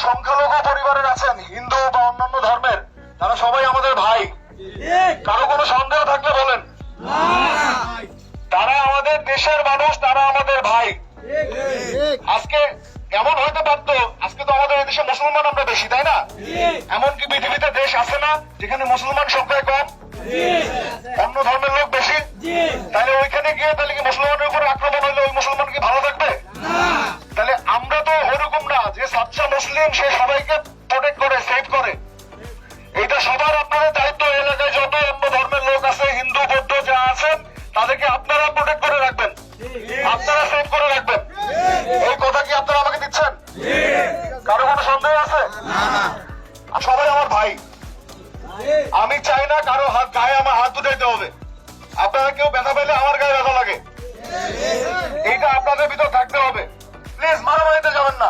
সংখ্যালঘু পরিবারের আছেন হিন্দু বা অন্যান্য ধর্মের, তারা সবাই আমাদের ভাই। কারো কোনো সন্দেহ থাকলে বলেন, তারা আমাদের দেশের মানুষ, তারা আমাদের ভাই। আজকে এমন হইতে পারতো, আজকে তো আমাদের দেশে মুসলমান আমরা বেশি, তাই না? এমনকি পৃথিবীতে দেশ আছে না যেখানে মুসলমান সংখ্যায় কম, অন্য ধর্মের লোক বেশি? তাহলে ওইখানে গিয়ে তাহলে কি মুসলমানের উপর আক্রমণ হইলে ওই মুসলমান কি ভালো থাকবে? তাহলে আমরা তো ওরকম না যে সাচ্চা মুসলিম সে সবাইকে প্রোটেক্ট করে, সেভ করে। এটা সবার আপনাদের দায়িত্ব। এলাকায় যত অন্য ধর্মের লোক আছে, হিন্দু বৌদ্ধ যা আছেন, তাদেরকে আপনারা প্রোটেক্ট করে রাখবেন, আপনারা সেভ করে রাখবেন। এই কথা কি আপনারা আমাকে দিচ্ছেন? কারো কোনো সন্দেহ আছে? সবাই আমার ভাই। আমি চাই না কারো গায়ে আমার হাত উঠাইতে হবে। আপনারা কেউ ব্যথা পেলে আমার গায়ে ব্যথা লাগে, এইটা আপনাদের ভিতর থাকতে হবে। প্লিজ মারামারিতে যাবেন না।